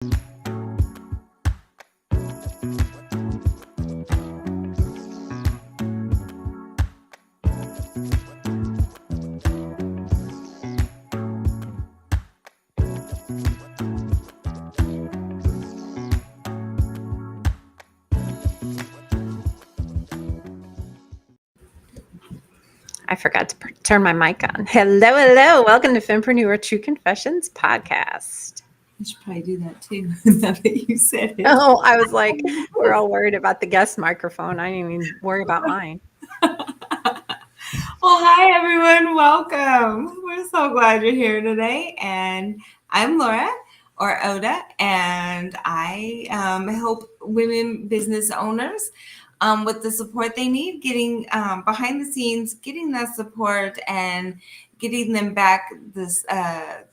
I forgot to turn my mic on. Hello. Welcome to Fempreneur True Confessions podcast. I should probably do that too, now that you said it. Oh, I was like, we're all worried about the guest microphone. I didn't even worry about mine. Well, hi, everyone. Welcome. We're so glad you're here today. And I'm Laura, or Oda, and I help women business owners with the support they need, getting behind the scenes, getting that support and getting them back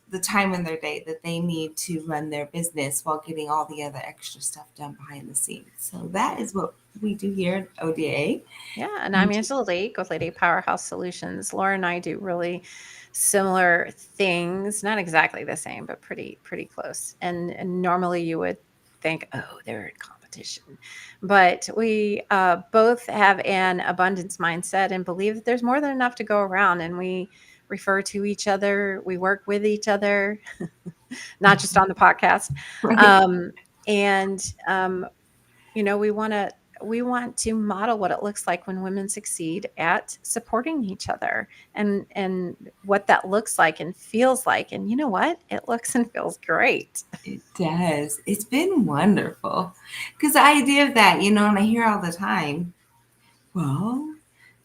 the time in their day that they need to run their business while getting all the other extra stuff done behind the scenes. So that is what we do here at ODA. Yeah, and I'm Angela Lake with Lady Powerhouse Solutions. Laura and I do really similar things, not exactly the same, but pretty close. And normally you would think, oh, they're in competition. But we both have an abundance mindset and believe that there's more than enough to go around. And we refer to each other. We work with each other, not just on the podcast. Right. We want to model what it looks like when women succeed at supporting each other and what that looks like and feels like. And you know what? It looks and feels great. It does. It's been wonderful. Because the idea of that, and I hear all the time, well,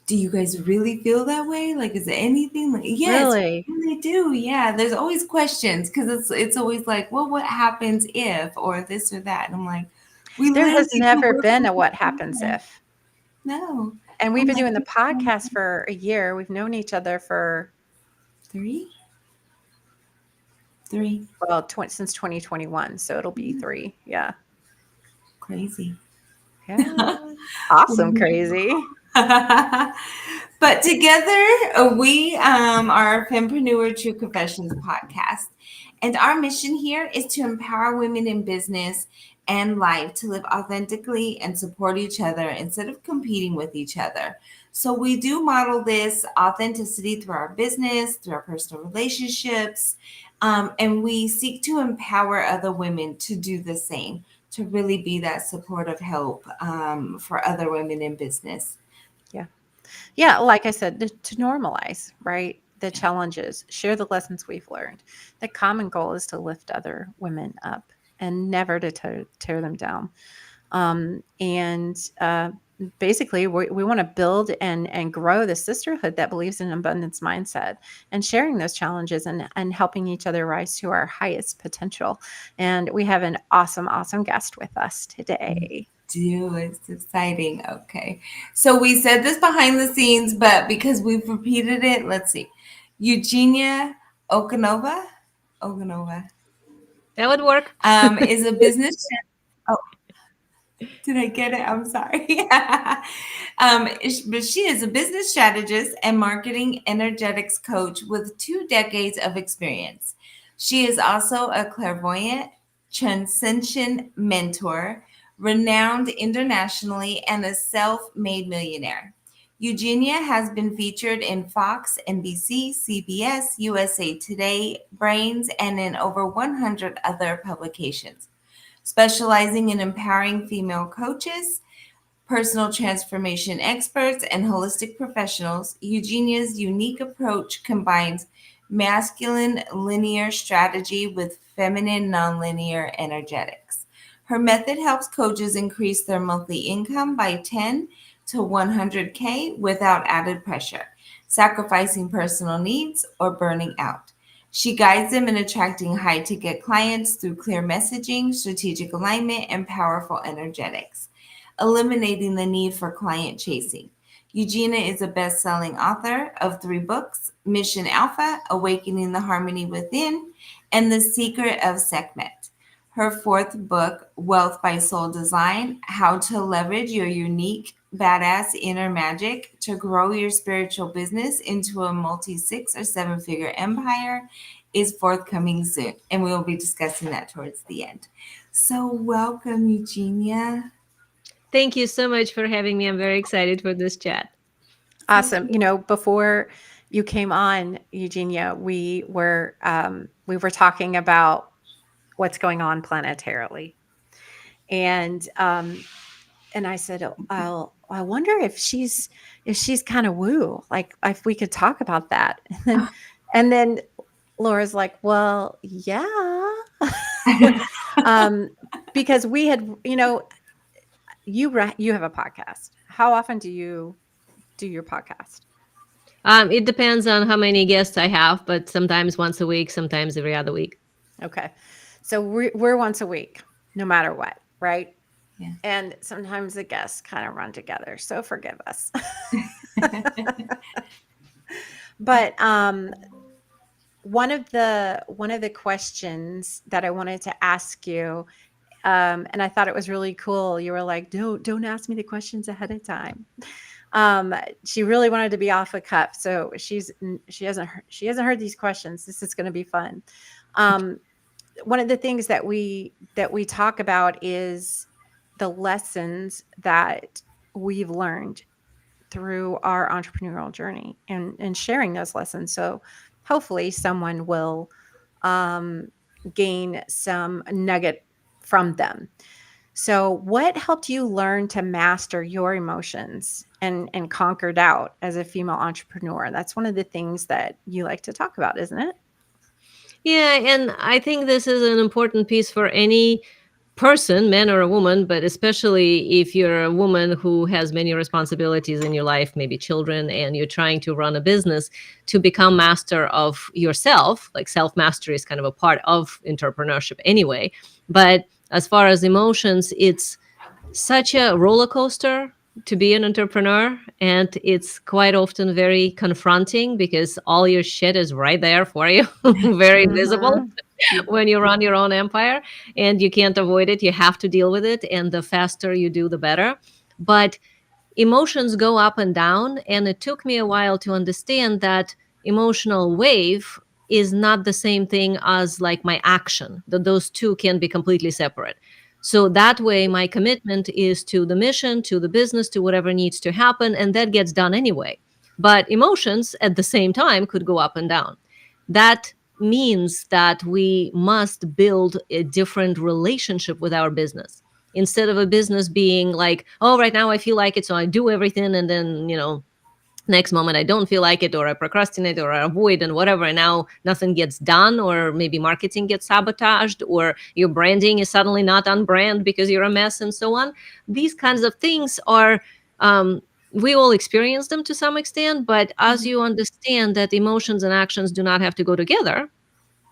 do you guys really feel that way? Like, is it anything like, yes, Really? they do. Yeah. There's always questions because it's always like, well, what happens if, or this or that? And I'm like, there has never been a what happens if. No. And we've been doing the podcast for a year. We've known each other for three. Well, since 2021. So it'll be 3. Yeah. Crazy. Yeah. Awesome. Crazy. But together we are Fempreneur True Confessions podcast. And our mission here is to empower women in business and life to live authentically and support each other instead of competing with each other. So we do model this authenticity through our business, through our personal relationships, and we seek to empower other women to do the same, to really be that supportive help for other women in business. Yeah, like I said, to normalize, right? The challenges, share the lessons we've learned. The common goal is to lift other women up and never to tear them down. Basically, we want to build and grow the sisterhood that believes in an abundance mindset and sharing those challenges and helping each other rise to our highest potential. And we have an awesome guest with us today. It's exciting. Okay. So we said this behind the scenes, but because we've repeated it, let's see. Eugenia Oganova. That would work. Is a business. Oh, did I get it? I'm sorry. But she is a business strategist and marketing energetics coach with 2 decades of experience. She is also a clairvoyant, transcension mentor, renowned internationally, and a self-made millionaire. Eugenia has been featured in Fox, NBC, CBS, USA Today, Brains, and in over 100 other publications. Specializing in empowering female coaches, personal transformation experts, and holistic professionals, Eugenia's unique approach combines masculine linear strategy with feminine nonlinear energetics. Her method helps coaches increase their monthly income by 10 to 100K without added pressure, sacrificing personal needs, or burning out. She guides them in attracting high-ticket clients through clear messaging, strategic alignment, and powerful energetics, eliminating the need for client chasing. Eugenia is a best-selling author of 3 books, Mission Alpha, Awakening the Harmony Within, and The Secret of Sekhmet. Her 4th book, Wealth by Soul Design, How to Leverage Your Unique, Badass Inner Magic to Grow Your Spiritual Business into a multi-6 or 7-figure empire, is forthcoming soon, and we will be discussing that towards the end. So, welcome, Eugenia. Thank you so much for having me. I'm very excited for this chat. Thank Awesome. you. You know, before you came on, Eugenia, we were talking about what's going on planetarily, and I said, "Oh, I wonder if she's kind of woo, like if we could talk about that." And then Laura's like, "Well, yeah," um, because we had, you know, you have a podcast. How often do you do your podcast? It depends on how many guests I have, but sometimes once a week, sometimes every other week. Okay. So we're once a week, no matter what, right? Yeah. And sometimes the guests kind of run together. So forgive us. But one of the questions that I wanted to ask you, and I thought it was really cool. You were like, don't ask me the questions ahead of time. She really wanted to be off the cuff, so she hasn't heard these questions. This is going to be fun. Um, One of the things that we talk about is the lessons that we've learned through our entrepreneurial journey and sharing those lessons. So hopefully someone will um, gain some nugget from them. So what helped you learn to master your emotions and conquer doubt as a female entrepreneur? That's one of the things that you like to talk about, isn't it? Yeah, and I think this is an important piece for any person, man or a woman, but especially if you're a woman who has many responsibilities in your life, maybe children, and you're trying to run a business, to become master of yourself. Like self mastery is kind of a part of entrepreneurship anyway. But as far as emotions, it's such a roller coaster to be an entrepreneur, and it's quite often very confronting because all your shit is right there for you, very visible Mhm. when you run your own empire, and you can't avoid it. You have to deal with it, and the faster you do, the better. But emotions go up and down, and it took me a while to understand that emotional wave is not the same thing as like my action, that those two can be completely separate. So that way my commitment is to the mission, to the business, to whatever needs to happen, and that gets done anyway. But emotions at the same time could go up and down. That means that we must build a different relationship with our business. Instead of a business being like, oh, right now I feel like it, so I do everything, and then, next moment I don't feel like it, or I procrastinate, or I avoid, and whatever, and now nothing gets done, or maybe marketing gets sabotaged, or your branding is suddenly not on brand because you're a mess, and so on. These kinds of things are, we all experience them to some extent, but as Mhm. you understand that emotions and actions do not have to go together,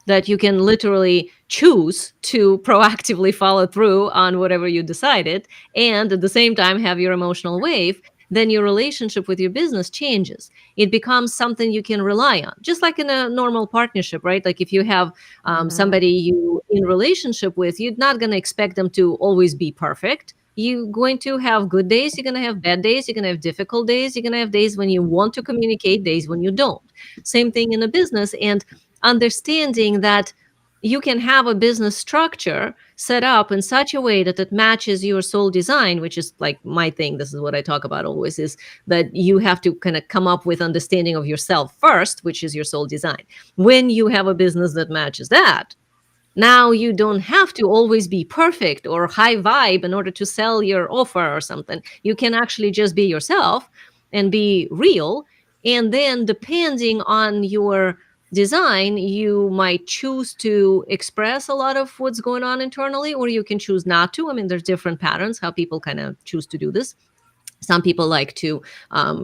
that you can literally choose to proactively follow through on whatever you decided, and at the same time have your emotional wave, then your relationship with your business changes. It becomes something you can rely on, just like in a normal partnership, right? Like if you have Mhm. somebody you in relationship with, you're not going to expect them to always be perfect. You're going to have good days, you're going to have bad days, you're going to have difficult days, you're going to have days when you want to communicate, days when you don't. Same thing in a business. And understanding that you can have a business structure set up in such a way that it matches your soul design, which is like my thing. This is what I talk about always, is that you have to kind of come up with understanding of yourself first, which is your soul design. When you have a business that matches that, now you don't have to always be perfect or high vibe in order to sell your offer or something. You can actually just be yourself and be real. And then, depending on your design, you might choose to express a lot of what's going on internally, or you can choose not to. I mean, there's different patterns how people kind of choose to do this. Some people like to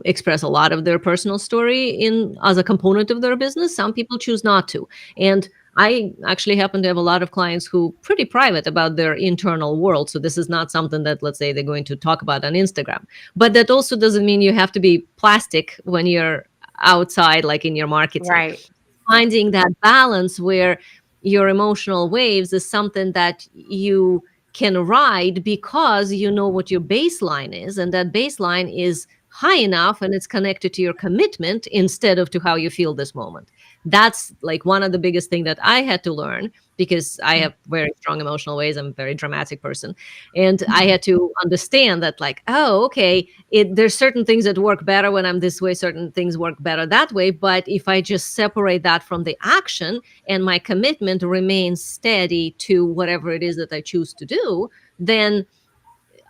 express a lot of their personal story in as a component of their business. Some people choose not to. And I actually happen to have a lot of clients who pretty private about their internal world. So this is not something that, let's say, they're going to talk about on Instagram. But that also doesn't mean you have to be plastic when you're outside, like in your marketing. Right. Finding that balance where your emotional waves is something that you can ride because you know what your baseline is, and that baseline is high enough and it's connected to your commitment instead of to how you feel this moment. That's like one of the biggest thing that I had to learn, because I have very strong emotional ways. I'm a very dramatic person. And I had to understand that, like, oh, okay, there's certain things that work better when I'm this way, certain things work better that way. But if I just separate that from the action and my commitment remains steady to whatever it is that I choose to do, then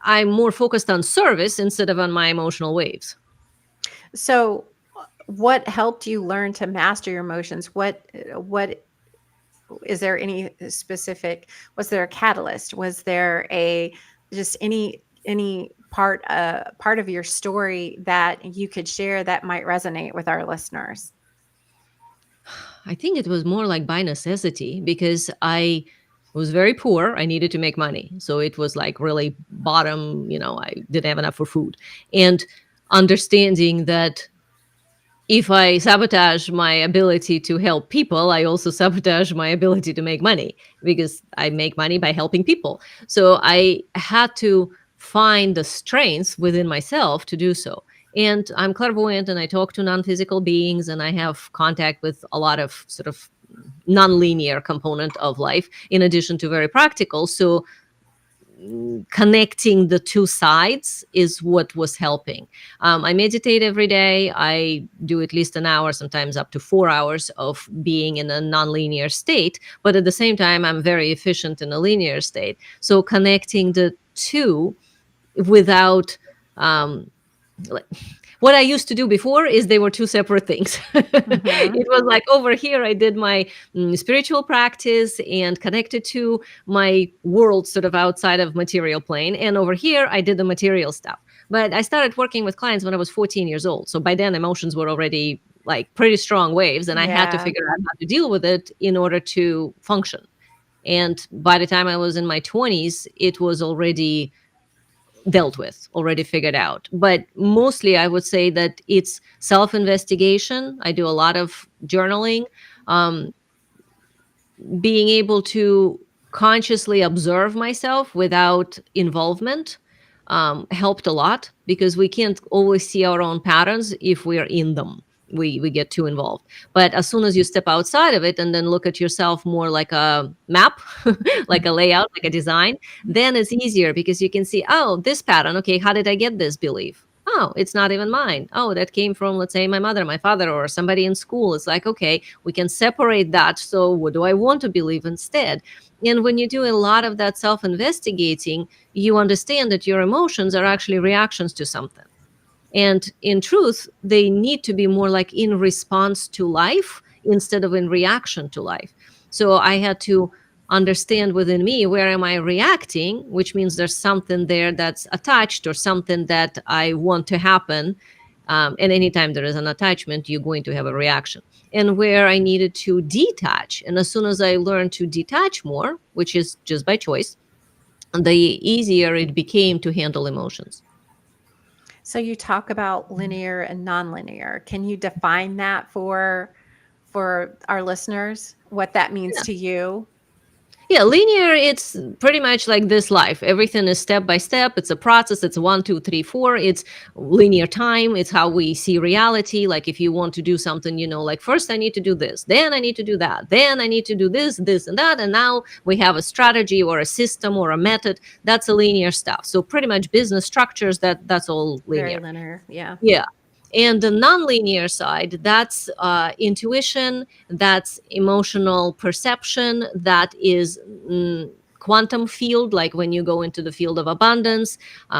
I'm more focused on service instead of on my emotional waves. So, what helped you learn to master your emotions? What is there any specific? Was there a catalyst? Was there a just any part of your story that you could share that might resonate with our listeners? I think it was more like by necessity, because I was very poor. I needed to make money. So it was like really bottom, I didn't have enough for food. And understanding that if I sabotage my ability to help people, I also sabotage my ability to make money, because I make money by helping people. So I had to find the strengths within myself to do so. And I'm clairvoyant and I talk to non physical beings and I have contact with a lot of sort of non-linear component of life in addition to very practical. So connecting the two sides is what was helping. I meditate every day. I do at least an hour, sometimes up to 4 hours of being in a nonlinear state. But at the same time, I'm very efficient in a linear state. So connecting the two without like, what I used to do before is they were two separate things. Mm-hmm. It was like over here, I did my spiritual practice and connected to my world sort of outside of material plane. And over here, I did the material stuff. But I started working with clients when I was 14 years old. So by then, emotions were already like pretty strong waves. And I had to Yeah. figure out how to deal with it in order to function. And by the time I was in my 20s, it was already dealt with, already figured out. But mostly I would say that it's self-investigation. I do a lot of journaling. Um, Being able to consciously observe myself without involvement helped a lot, because we can't always see our own patterns if we're in them. We get too involved. But as soon as you step outside of it and then look at yourself more like a map, like a layout, like a design, then it's easier, because you can see, oh, this pattern, okay, how did I get this belief? Oh, it's not even mine. Oh, that came from, let's say, my mother, my father, or somebody in school. It's like, okay, we can separate that. So what do I want to believe instead? And when you do a lot of that self-investigating, you understand that your emotions are actually reactions to something. And in truth, they need to be more like in response to life instead of in reaction to life. So I had to understand within me, where am I reacting, which means there's something there that's attached or something that I want to happen. And anytime there is an attachment, you're going to have a reaction. And where I needed to detach. And as soon as I learned to detach more, which is just by choice, the easier it became to handle emotions. So you talk about linear and nonlinear. Can you define that for our listeners? What that means to you? Yeah, linear, it's pretty much like this life. Everything is step by step. It's a process. It's 1, 2, 3, 4. It's linear time. It's how we see reality. Like if you want to do something, like first I need to do this, then I need to do that, then I need to do this and that. And now we have a strategy or a system or a method. That's a linear stuff. So pretty much business structures, that's all Very linear. linear. Yeah. Yeah. And the nonlinear side, that's intuition, that's emotional perception, that is quantum field, like when you go into the field of abundance.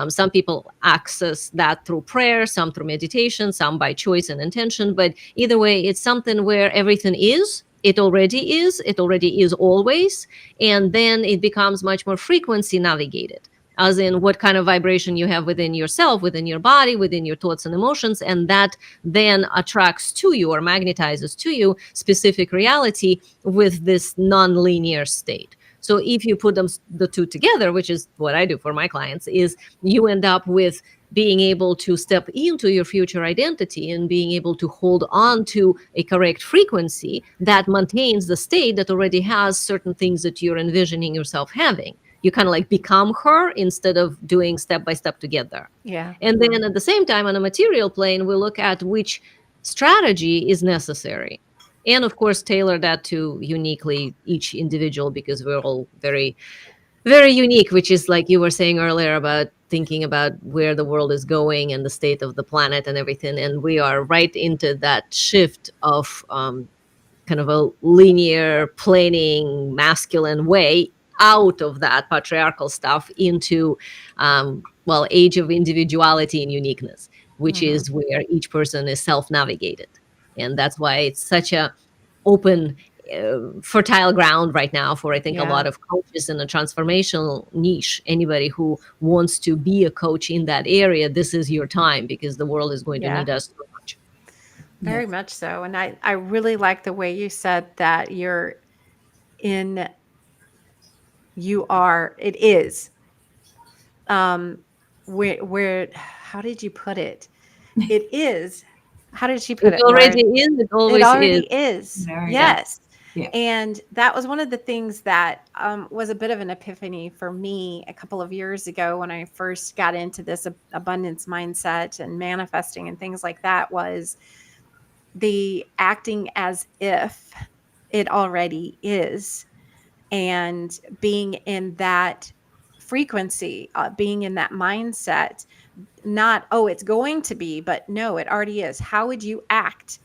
Some people access that through prayer, some through meditation, some by choice and intention. But either way, it's something where everything is. It already is. It already is always. And then it becomes much more frequency navigated, as in what kind of vibration you have within yourself, within your body, within your thoughts and emotions. And that then attracts to you or magnetizes to you specific reality with this non-linear state. So if you put the two together, which is what I do for my clients, is you end up with being able to step into your future identity and being able to hold on to a correct frequency that maintains the state that already has certain things that you're envisioning yourself having. You kind of like become her instead of doing step by step to get there. Yeah. And then at the same time, on a material plane, we look at which strategy is necessary. And of course, tailor that to uniquely each individual, because we're all very, very unique, which is like you were saying earlier about thinking about where the world is going and the state of the planet and everything. And we are right into that shift of kind of a linear planning masculine way out of that patriarchal stuff into well, age of individuality and uniqueness, which Hmm. is where each person is self-navigated. And that's why it's such a open fertile ground right now for, I think, a Yeah. lot of coaches in a transformational niche. Anybody who wants to be a coach in that area, this is your time, because the world is going to Yeah. need us so much. Very Yes. much so. And I really like the way you said that in, it is, um, how did you put it? It is, how did she put It it, already Lauren? is, it It always is. already is. There we go. Yeah. Yes. Yeah. And that was one of the things that was a bit of an epiphany for me a couple of years ago when I first got into this abundance mindset and manifesting and things like that, was the acting as if it already is, and being in that frequency, being in that mindset, not, oh, it's going to be, but no, it already is. How would you act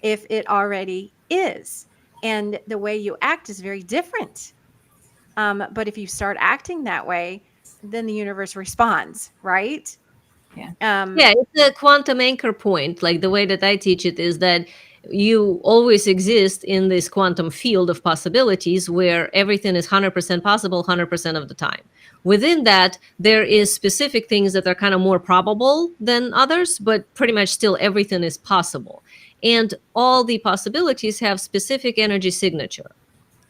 if it already is? And the way you act is very different. But if you start acting that way, then the universe responds, right? Yeah. Um, Yeah, it's a quantum anchor point. Like the way that I teach it is that you always exist in this quantum field of possibilities where everything is 100% possible 100% of the time. Within that, there is specific things that are kind of more probable than others, but pretty much still everything is possible. And all the possibilities have specific energy signature.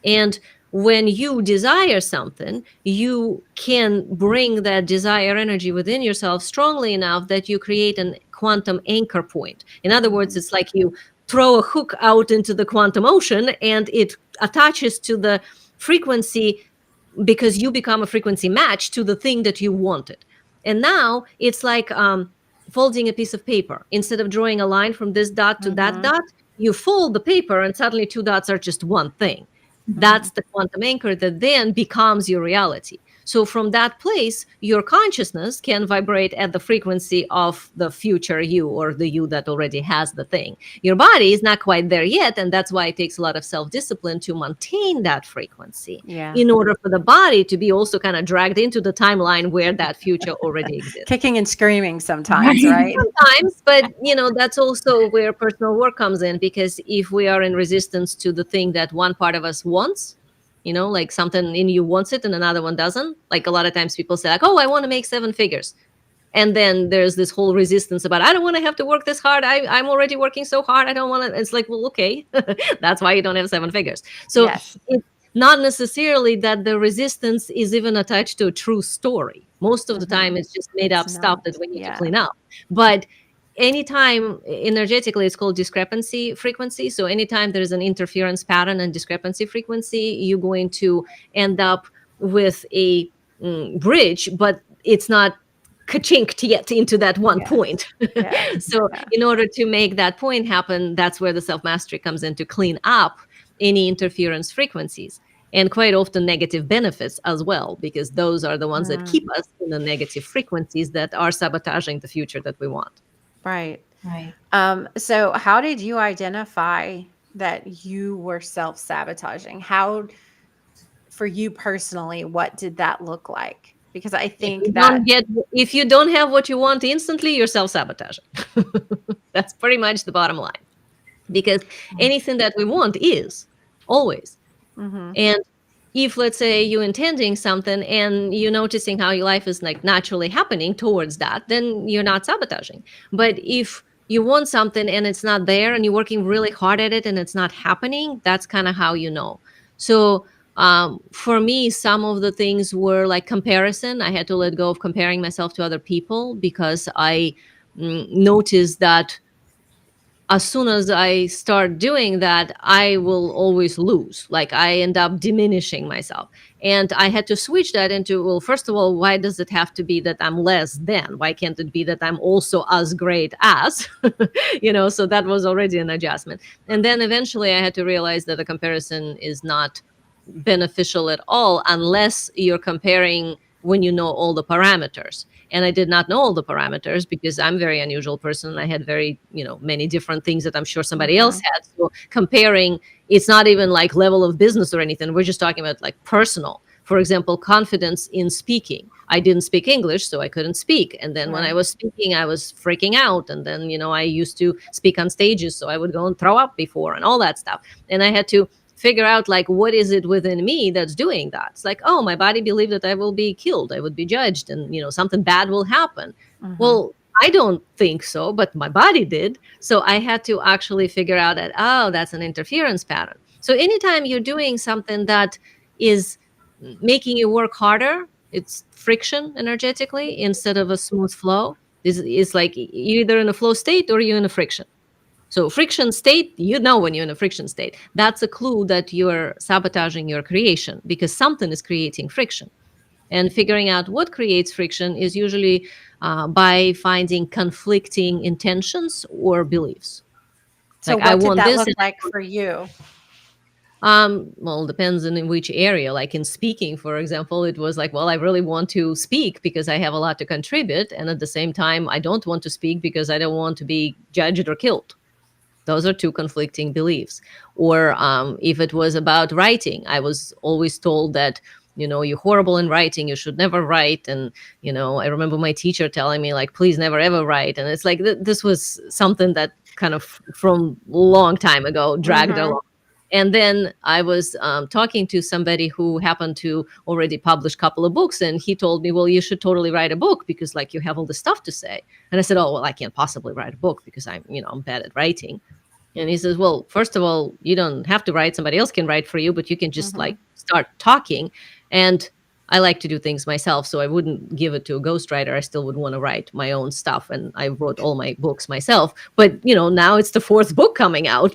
And when you desire something, you can bring that desire energy within yourself strongly enough that you create a quantum anchor point. In other words, mhm, it's like you throw a hook out into the quantum ocean and it attaches to the frequency, because you become a frequency match to the thing that you wanted. And now it's like folding a piece of paper. Instead of drawing a line from this dot to that mhm, dot, you fold the paper and suddenly two dots are just one thing. mhm. That's the quantum anchor that then becomes your reality. So from that place, your consciousness can vibrate at the frequency of the future you, or the you that already has the thing. Your body is not quite there yet, and that's why it takes a lot of self-discipline to maintain that frequency, Yeah. in order for the body to be also kind of dragged into the timeline where that future already exists. Kicking and screaming sometimes, Right. right? Sometimes, but that's also where personal work comes in, because if we are in resistance to the thing that one part of us wants, like something in you wants it and another one doesn't. Like a lot of times people say like, oh, I want to make 7 figures. And then there's this whole resistance about, I don't want to have to work this hard. I'm already working so hard. I don't want to. It's like, well, okay, that's why you don't have 7 figures. So Yes. it's not necessarily that the resistance is even attached to a true story. Most of the time, Mhm. it's just made It's up stuff not. that we need to Yeah. clean up. But anytime energetically, it's called discrepancy frequency. So anytime there's an interference pattern and discrepancy frequency, you're going to end up with a bridge, but it's not ka-chinked yet into that one Yes. point. Yes. So Yeah. in order to make that point happen, that's where the self-mastery comes in, to clean up any interference frequencies, and quite often negative benefits as well, because those are the ones that Mm, keep us in the negative frequencies that are sabotaging the future that we want. right. Right. So how did you identify that you were self-sabotaging? How, for you personally, what did that look like? Because I If think you that, don't get, if you don't have what you want instantly, you're self-sabotaging. That's pretty much the bottom line. Because anything that we want is always. mhm, And if, let's say, you're intending something and you're noticing how your life is like naturally happening towards that, then you're not sabotaging. But if you want something and it's not there and you're working really hard at it and it's not happening, that's kind of how you know. So for me, some of the things were like comparison. I had to let go of comparing myself to other people, because I noticed that as soon as I start doing that, I will always lose. Like I end up diminishing myself. And I had to switch that into, well, first of all, why does it have to be that I'm less than? Why can't it be that I'm also as great as? So that was already an adjustment. And then eventually I had to realize that a comparison is not beneficial at all unless you're comparing when you know all the parameters. And I did not know all the parameters because I'm a very unusual person. I had very, many different things that I'm sure somebody else Mm-hmm. had. So comparing, it's not even like level of business or anything. We're just talking about like personal. For example, confidence in speaking. I didn't speak English, so I couldn't speak. And then when I Right. was speaking, I was freaking out. And then, I used to speak on stages, so I would go and throw up before and all that stuff. And I had to figure out like what is it within me that's doing that. It's like, oh, my body believed that I will be killed, I would be judged, and something bad will happen. Mm-hmm. Well, I don't think so, but my body did. So I had to actually figure out that, oh, that's an interference pattern. So anytime you're doing something that is making you work harder, it's friction energetically instead of a smooth flow. Is like you're either in a flow state or you're in a friction. So friction state, when you're in a friction state, that's a clue that you're sabotaging your creation because something is creating friction. And figuring out what creates friction is usually by finding conflicting intentions or beliefs. So Like, I what did want that this. look like for you? Well, depends on in which area. Like in speaking, for example, it was like, well, I really want to speak because I have a lot to contribute. And at the same time, I don't want to speak because I don't want to be judged or killed. Those are two conflicting beliefs. Or if it was about writing, I was always told that, you're horrible in writing, you should never write. And, I remember my teacher telling me, like, please never ever write. And it's like, this was something that kind of from long time ago dragged Mm-hmm. along. And then I was talking to somebody who happened to already publish a couple of books. And he told me, well, you should totally write a book because like you have all this stuff to say. And I said, oh, well, I can't possibly write a book because I'm bad at writing. And he says, well, first of all, you don't have to write. Somebody else can write for you, but you can just Mm-hmm. like start talking. And I like to do things myself. So I wouldn't give it to a ghostwriter. I still would want to write my own stuff. And I wrote all my books myself. But, now it's the fourth book coming out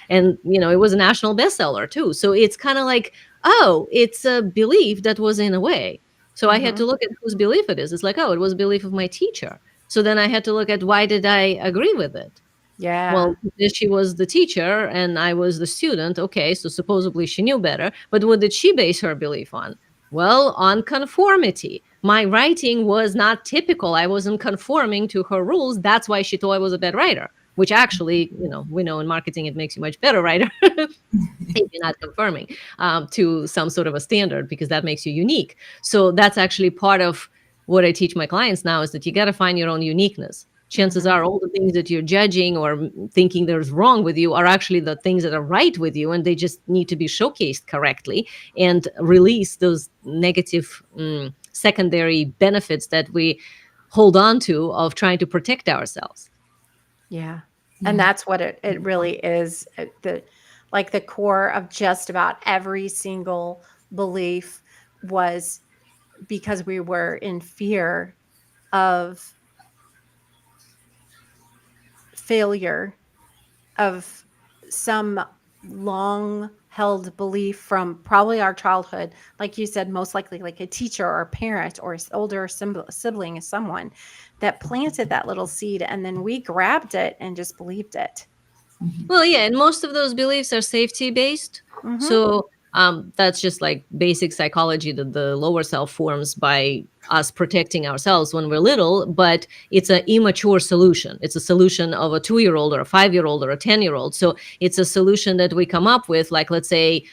and it was a national bestseller too. So it's kind of like, oh, it's a belief that was in a way. So I had Mm-hmm. to look at whose belief it is. It's like, oh, it was a belief of my teacher. So then I had to look at why did I agree with it? Yeah. Well, because she was the teacher and I was the student. Okay, so supposedly she knew better. But what did she base her belief on? Well, on conformity. My writing was not typical. I wasn't conforming to her rules. That's why she thought I was a bad writer, which actually, we know in marketing it makes you much better writer if you're not conforming to some sort of a standard because that makes you unique. So that's actually part of what I teach my clients now is that you got to find your own uniqueness. Chances Mm-hmm. are all the things that you're judging or thinking there's wrong with you are actually the things that are right with you, and they just need to be showcased correctly and release those negative secondary benefits that we hold on to of trying to protect ourselves. Yeah. And Yeah. that's what it really is. The core of just about every single belief was because we were in fear of failure, of some long held belief from probably our childhood, like you said, most likely like a teacher or a parent or older sibling, someone that planted that little seed, and then we grabbed it and just believed it. Well, yeah, and most of those beliefs are safety based. Mm-hmm. So that's just like basic psychology that the lower self forms by us protecting ourselves when we're little, but it's an immature solution. It's a solution of a 2-year-old or a 5-year-old or a 10-year-old. So it's a solution that we come up with, like, let's say,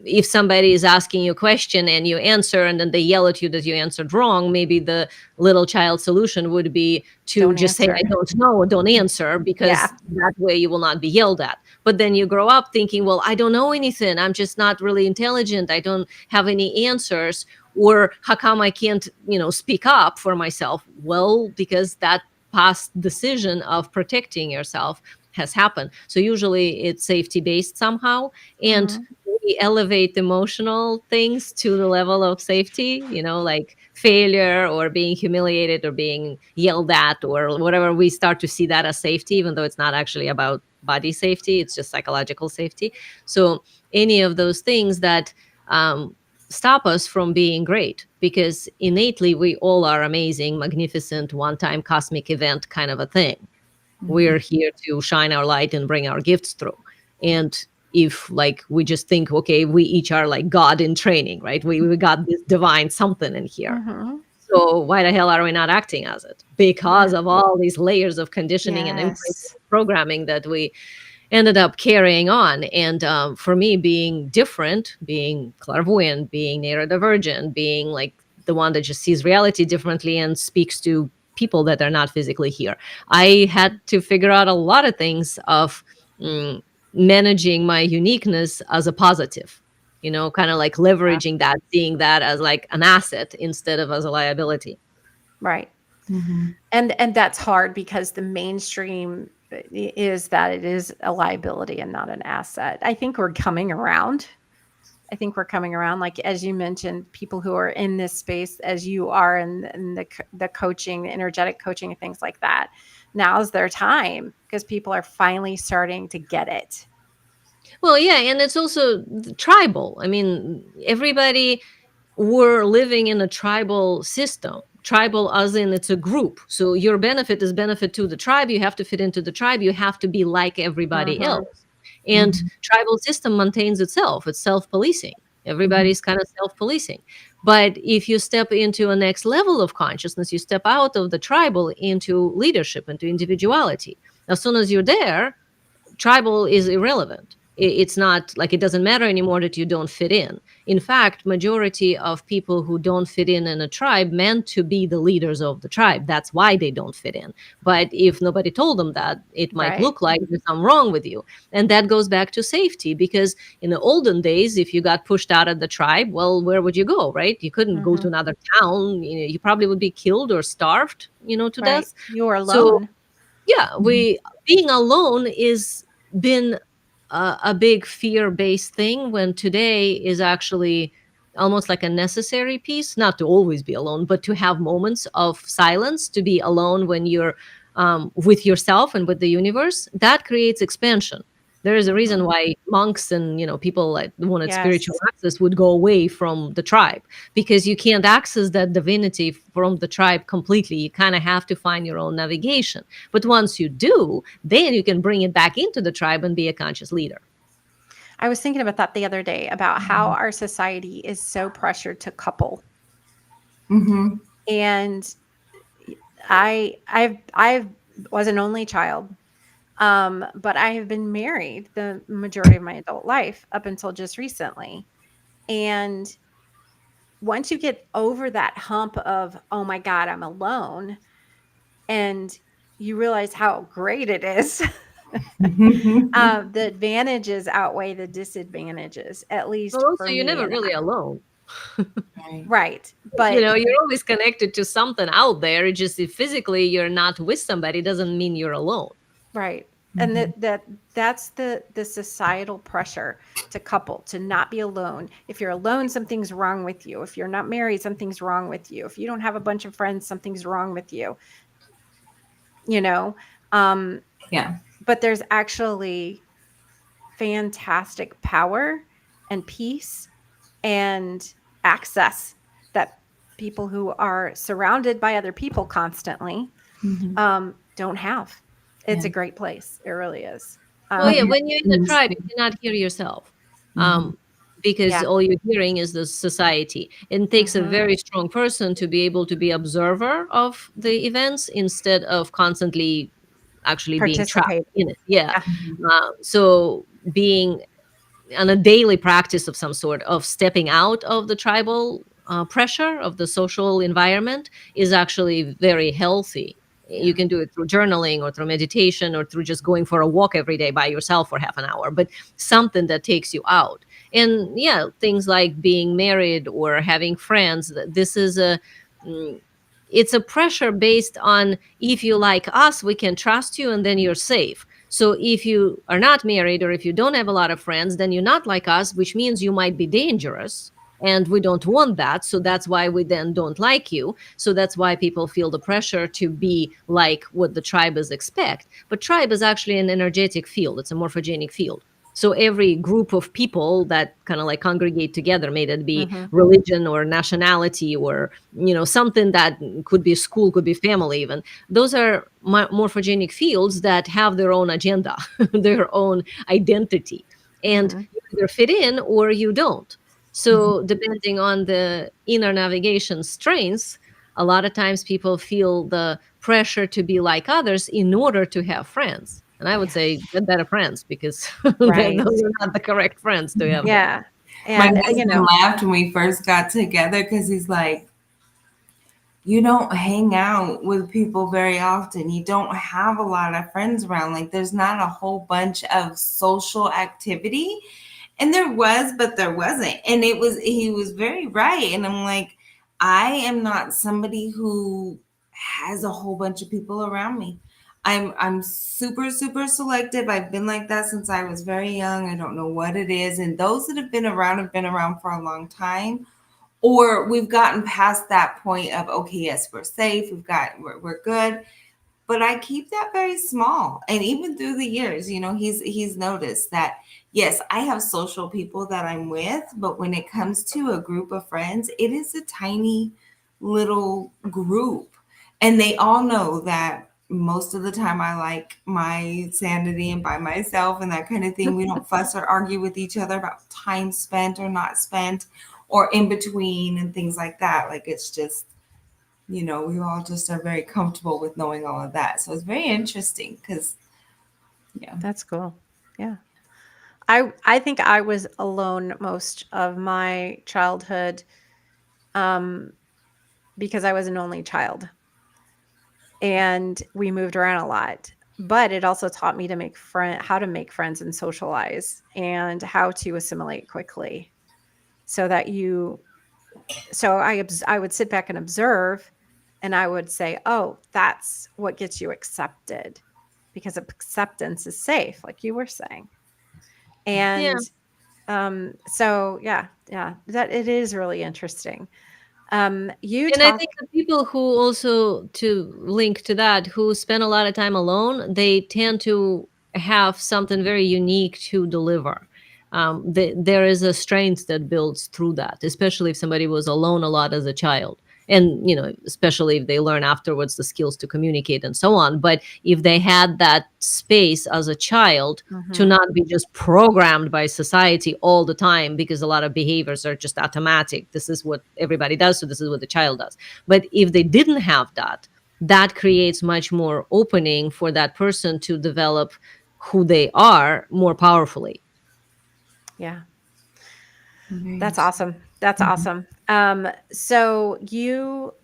if somebody is asking you a question and you answer and then they yell at you that you answered wrong, maybe the little child solution would be to Don't just say, answer. I don't know, or don't answer, Yeah. because that way you will not be yelled at. But then you grow up thinking, well, I don't know anything. I'm just not really intelligent. I don't have any answers. Or how come I can't, speak up for myself? Well, because that past decision of protecting yourself has happened. So usually it's safety based somehow. And Mm-hmm. we elevate emotional things to the level of safety, like failure or being humiliated or being yelled at or whatever. We start to see that as safety, even though it's not actually about body safety, it's just psychological safety. So any of those things that stop us from being great, because innately we all are amazing, magnificent, one-time cosmic event kind of a thing. We're here to shine our light and bring our gifts through. And if like we just think, okay, we each are like God in training, right? We got this divine something in here. Mm-hmm. So why the hell are we not acting as it? Because Yeah. of all these layers of conditioning and imprinting Yes. programming that we ended up carrying on. And for me, being different, being clairvoyant, being neurodivergent, being like the one that just sees reality differently and speaks to people that are not physically here, I had to figure out a lot of things of mm, managing my uniqueness as a positive, kind of like Yeah. leveraging that, seeing that as like an asset instead of as a liability. Right. Mm-hmm. And that's hard because the mainstream is that it is a liability and not an asset. I think we're coming around. I think we're coming around. Like as you mentioned, people who are in this space, as you are in the coaching, the energetic coaching, and things like that. Now's their time because people are finally starting to get it. Well, yeah, and it's also tribal. I mean, everybody were living in a tribal system. Tribal as in it's a group. So your benefit is benefit to the tribe. You have to fit into the tribe. You have to be like everybody Mm-hmm. else. And tribal system maintains itself. It's self-policing. Mm-hmm. Everybody's kind of self-policing. But if you step into a next level of consciousness, you step out of the tribal into leadership, into individuality. As soon as you're there, tribal is irrelevant. It's not like it doesn't matter anymore that you don't fit in. In fact, majority of people who don't fit in a tribe meant to be the leaders of the tribe. That's why they don't fit in. But if nobody told them that, it might Right. look like there's something wrong with you. And that goes back to safety, because in the olden days, if you got pushed out of the tribe, well, where would you go, right? You couldn't go Mm-hmm. to another town. You probably would be killed or starved, to Right. death. You are So alone. yeah, we being alone is been a big fear-based thing, when today is actually almost like a necessary piece, not to always be alone, but to have moments of silence, to be alone when you're with yourself and with the universe. That creates expansion. There is a Mm-hmm. reason why monks and people like wanted spiritual Yes. access would go away from the tribe, because you can't access that divinity from the tribe completely. You kind of have to find your own navigation. But once you do, then you can bring it back into the tribe and be a conscious leader. I was thinking about that the other day about how our society is so pressured to couple. Mm-hmm. And I was an only child. But I have been married the majority of my adult life up until just recently. And once you get over that hump of, oh my God, I'm alone, and you realize how great it is, the advantages outweigh the disadvantages, at Well, least also, for you're me never and really I. alone. Right. Right. But You're always connected to something out there. It's just if physically you're not with somebody, doesn't mean you're alone. right. And Mm-hmm. that's the societal pressure to couple, to not be alone. If you're alone, something's wrong with you. If you're not married, something's wrong with you. If you don't have a bunch of friends, something's wrong with you. You know, um, Yeah. but there's actually fantastic power and peace and access that people who are surrounded by other people constantly Mm-hmm. don't have. It's Yeah. a great place. It really is. Well, What yeah, Um, when you're in a happens? tribe, you cannot hear yourself. Mm-hmm. Um, because yeah. all you're hearing is the society. It takes a Hmm. very strong person to be able to be observer of the events instead of constantly actually being trapped Participate. in it. Yeah. Yeah. So being on a daily practice of some sort of stepping out of the tribal pressure of the social environment is actually very healthy. You Yeah. can do it through journaling or through meditation or through just going for a walk every day by yourself for half an hour, but something that takes you out. And yeah, things like being married or having friends, this is mm, it's a pressure based on, if you like us, we can trust you and then you're safe. So if you are not married or if you don't have a lot of friends, then you're not like us, which means you might be dangerous. And we don't want that. So that's why we then don't like you. So that's why people feel the pressure to be like what the tribe is expect. But tribe is actually an energetic field, it's a morphogenic field. So every group of people that kind of like congregate together, may that be Mm-hmm. religion or nationality or something that could be school, could be family even, those are morphogenic fields that have their own agenda, their own identity, and Mm-hmm. you either fit in or you don't. So depending on the inner navigation strengths, a lot of times people feel the pressure to be like others in order to have friends. And I would Yeah. say get better friends, because Right. those are not the correct friends to have there. Yeah. My And husband laughed when we first got together because he's like, you don't hang out with people very often. You don't have a lot of friends around. Like, there's not a whole bunch of social activity. And there was, but there wasn't. And he was very right. And I'm like, I am not somebody who has a whole bunch of people around me. I'm super, super selective. I've been like that since I was very young. I don't know what it is. And those that have been around for a long time, or we've gotten past that point of, okay, yes, we're safe, we're good, but I keep that very small. And even through the years, he's noticed that, yes, I have social people that I'm with, but when it comes to a group of friends, it is a tiny little group, and they all know that most of the time I like my sanity and by myself and that kind of thing. We don't fuss or argue with each other about time spent or not spent or in between and things like that. Like, it's just, we all just are very comfortable with knowing all of that. So it's very interesting because, yeah. that's cool. Yeah. I think I was alone most of my childhood, um, because I was an only child and we moved around a lot. But it also taught me to how to make friends and socialize and how to assimilate quickly so that I would sit back and observe and I would say, "Oh, that's what gets you accepted because acceptance is safe," like you were saying. Yeah. And so yeah, that it is really interesting. You And I talk think the people who also, to link to that, who spend a lot of time alone, they tend to have something very unique to deliver. There is a strength that builds through that, especially if somebody was alone a lot as a child. And, especially if they learn afterwards the skills to communicate and so on. But if they had that space as a child to Mhm. not be just programmed by society all the time, because a lot of behaviors are just automatic. This is what everybody does, so this is what the child does. But if they didn't have that, that creates much more opening for that person to develop who they are more powerfully. Yeah. Very That's interesting. awesome. That's awesome. So you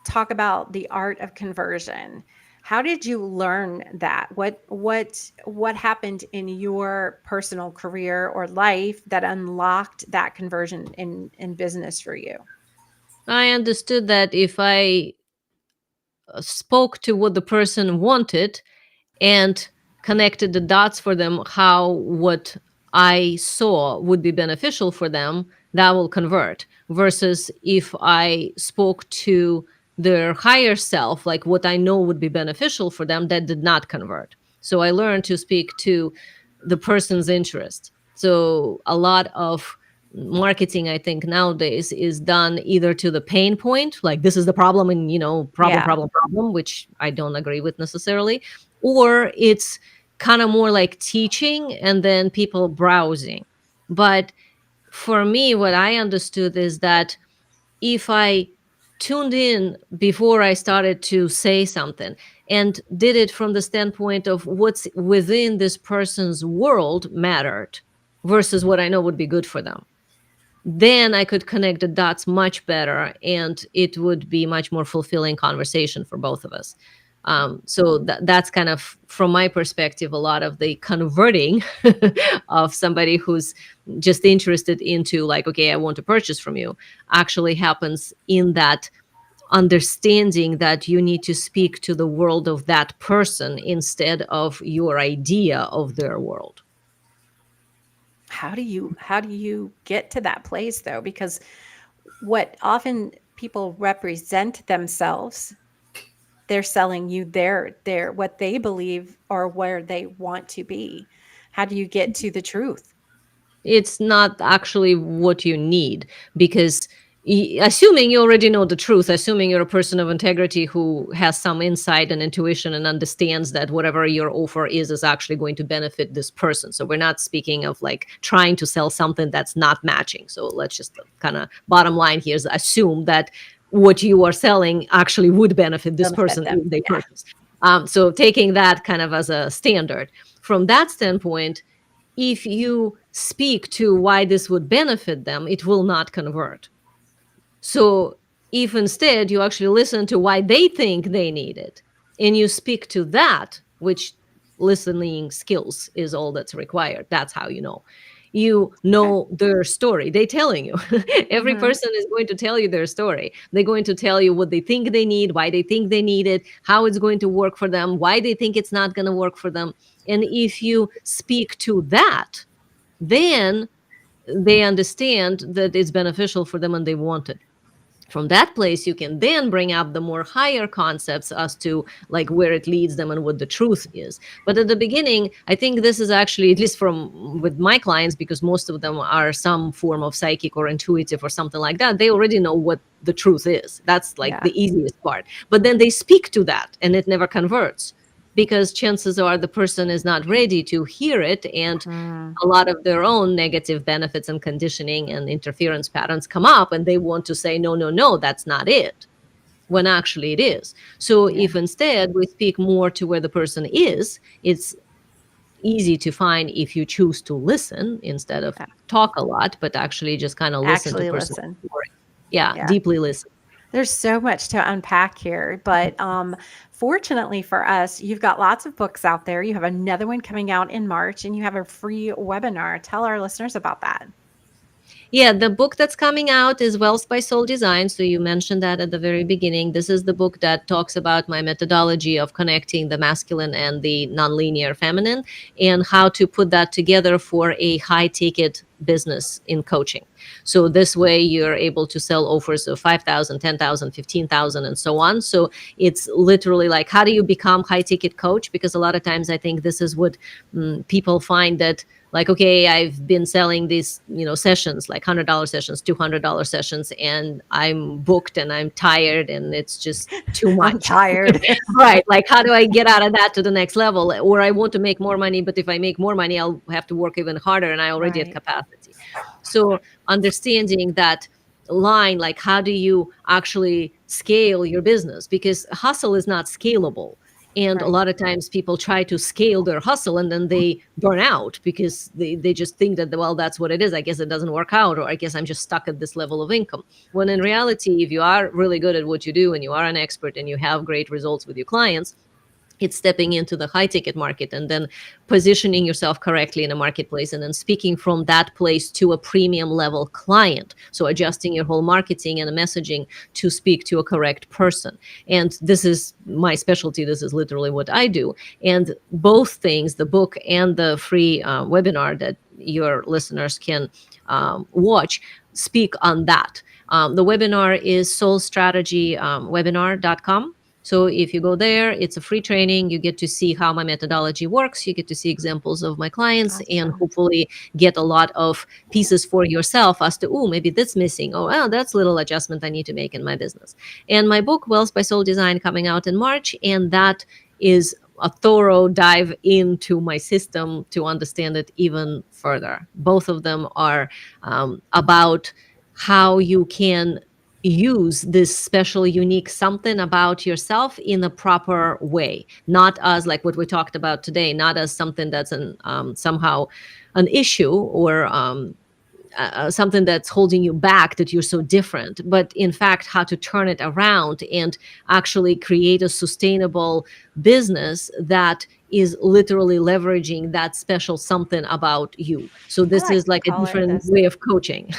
talk about the art of conversion. How did you learn that? What happened in your personal career or life that unlocked that conversion in business for you? I understood that if I spoke to what the person wanted and connected the dots for them, how what I saw would be beneficial for them, that will convert. Versus if I spoke to their higher self, like what I know would be beneficial for them, that did not convert. So I learned to speak to the person's interest. So a lot of marketing, I think, nowadays is done either to the pain point, like this is the problem, and problem, Yeah. problem, problem, which I don't agree with necessarily, or it's kind of more like teaching and then people browsing. But for me, what I understood is that if I tuned in before I started to say something and did it from the standpoint of what's within this person's world mattered versus what I know would be good for them, then I could connect the dots much better and it would be much more fulfilling conversation for both of us. So that's kind of, from my perspective, a lot of the converting of somebody who's just interested into, like, okay, I want to purchase from you, actually happens in that understanding that you need to speak to the world of that person instead of your idea of their world. How do you get to that place though? Because what often people represent themselves, they're selling you their what they believe or where they want to be. How do you get to the truth? It's not actually what you need, because assuming you already know the truth, assuming you're a person of integrity who has some insight and intuition and understands that whatever your offer is actually going to benefit this person. So we're not speaking of like trying to sell something that's not matching. So let's just kind of, bottom line here is assume that what you are selling actually would benefit this Benefit person them. if they Yeah. purchase. So taking that kind of as a standard, from that standpoint, if you speak to why this would benefit them, it will not convert. So if instead you actually listen to why they think they need it, and you speak to that, which listening skills is all that's required, that's how you know. You Okay. know their story. They're telling you. Every Mhm. person is going to tell you their story. They're going to tell you what they think they need, why they think they need it, how it's going to work for them, why they think it's not going to work for them. And if you speak to that, then they understand that it's beneficial for them and they want it. From that place, you can then bring up the more higher concepts as to like where it leads them and what the truth is. But at the beginning, I think this is actually, at least from with my clients, because most of them are some form of psychic or intuitive or something like that, they already know what the truth is. That's like Yeah. the easiest part. But then they speak to that and it never converts, because chances are the person is not ready to hear it, and Mm, a lot of their own negative benefits and conditioning and interference patterns come up, and they want to say, no, no, no, that's not it, when actually it is. So yeah. if instead we speak more to where the person is, it's easy to find if you choose to listen instead of Yeah. talk a lot, but actually just kind of listen to Actually person's listen. story. Yeah, Yeah. deeply listen. There's so much to unpack here, but fortunately for us, you've got lots of books out there. You have another one coming out in March, and you have a free webinar. Tell our listeners about that. Yeah, the book that's coming out is Wealth by Soul Design. So you mentioned that at the very beginning. This is the book that talks about my methodology of connecting the masculine and the nonlinear feminine, and how to put that together for a high ticket business in coaching. So this way you're able to sell offers of 5,000, 10,000, 15,000, and so on. So it's literally like, how do you become high ticket coach? Because a lot of times I think this is what people find, that like, okay, I've been selling these sessions, like $100 sessions, $200 sessions, and I'm booked and I'm tired and it's just too I'm much. tired. Right, like how do I get out of that to the next level? Or I want to make more money, but if I make more money I'll have to work even harder and I already at Right. capacity. So understanding that line, like how do you actually scale your business, because hustle is not scalable. And a Right. lot of times people try to scale their hustle and then they burn out, because they just think that, well, that's what it is, I guess it doesn't work out, or I guess I'm just stuck at this level of income. When in reality, if you are really good at what you do and you are an expert and you have great results with your clients, it's stepping into the high ticket market and then positioning yourself correctly in a marketplace, and then speaking from that place to a premium level client. So adjusting your whole marketing and the messaging to speak to a correct person. And this is my specialty. This is literally what I do. And both things, the book and the free webinar that your listeners can watch, speak on that. The webinar is soulstrategy webinar.com. So if you go there, it's a free training. You get to see how my methodology works. You get to see examples of my clients and Awesome. hopefully get a lot of pieces for yourself as to, oh, maybe that's missing. Oh, well, that's a little adjustment I need to make in my business. And my book, Wealth by Soul Design, coming out in March. And that is a thorough dive into my system to understand it even further. Both of them are about how you can use this special, unique something about yourself in a proper way, not as like what we talked about today, not as something that's an somehow an issue, or something that's holding you back, that you're so different, but in fact how to turn it around and actually create a sustainable business that is literally leveraging that special something about you. So I this like is to like a call it different this. way of coaching.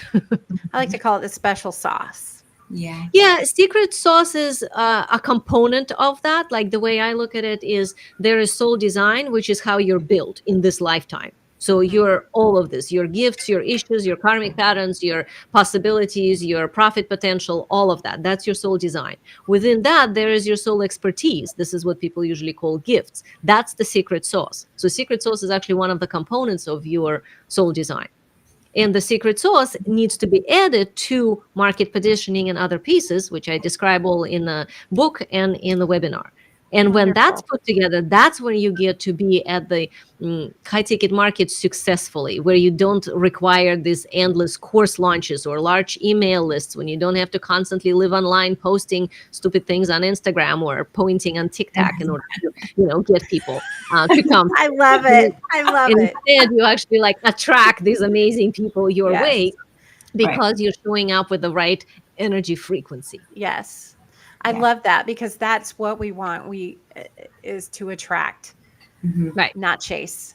I like to call it the special sauce. Yeah. Yeah, secret sauce is a component of that. Like the way I look at it is, there is soul design, which is how you're built in this lifetime. So Mhm. your all of this, your gifts, your issues, your karmic patterns, your possibilities, your profit potential, all of that. That's your soul design. Within that, there is your soul expertise. This is what people usually call gifts. That's the secret sauce. So secret sauce is actually one of the components of your soul design. And the secret sauce needs to be added to market positioning and other pieces, which I describe all in the book and in the webinar. And when that's Wonderful. put together, that's when you get to be at the high ticket market successfully, where you don't require these endless course launches or large email lists, when you don't have to constantly live online posting stupid things on Instagram or pointing on TikTok in order to, get people to come. I love it. I love And it. instead, you actually like attract these amazing people your Yes. way Right. because you're showing up with the right energy frequency. Yes. I Yeah. love that because that's what we want. Is to attract, Hmm. Right, not chase.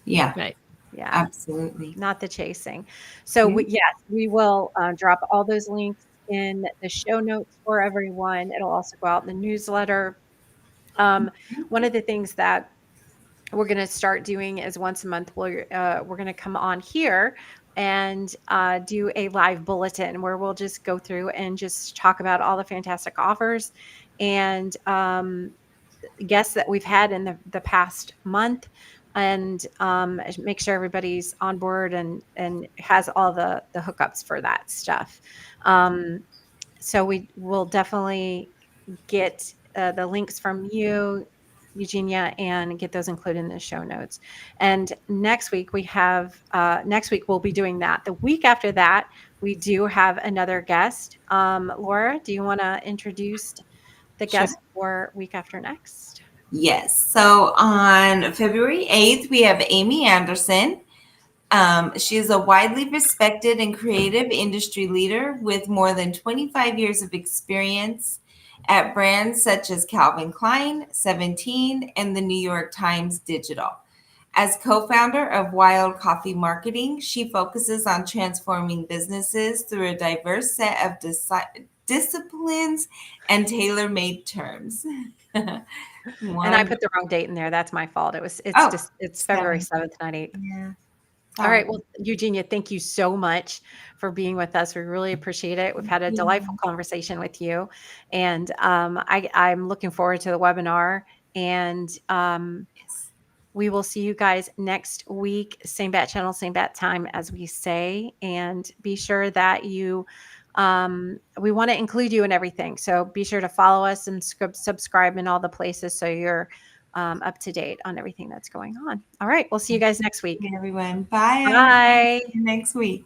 Yeah. right. Yeah. Absolutely. Not the chasing. So Yeah. yes, we will drop all those links in the show notes for everyone. It'll also go out in the newsletter. Um, one of the things that we're going to start doing is once a month we're going to come on here and do a live bulletin where we'll just go through and just talk about all the fantastic offers and guests that we've had in the past month and make sure everybody's on board and has all the hookups for that stuff. So we will definitely get the links from you, Eugenia, and get those included in the show notes. And next week we'll be doing that. The week after that, we do have another guest. Laura, do you want to introduce the Sure. guest for week after next? Yes. So on February 8th, we have Amy Anderson. She is a widely respected and creative industry leader with more than 25 years of experience at brands such as Calvin Klein, 17, and the New York Times Digital. As co founder of Wild Coffee Marketing, she focuses on transforming businesses through a diverse set of disciplines and tailor made terms. And I One, put the wrong date in there. That's my fault. It's oh, just it's February seven. 7th, not 8th. Yeah. All Sorry. right. Well, Eugenia, thank you so much for being with us. We really appreciate it. We've had a Yeah. delightful conversation with you, and I'm looking forward to the webinar. And Yes. we will see you guys next week, same bat channel, same bat time, as we say. And be sure that we want to include you in everything. So be sure to follow us and subscribe in all the places so you're up to date on everything that's going on. All right. We'll see you guys next week. Everyone. Bye. Bye. See you next week.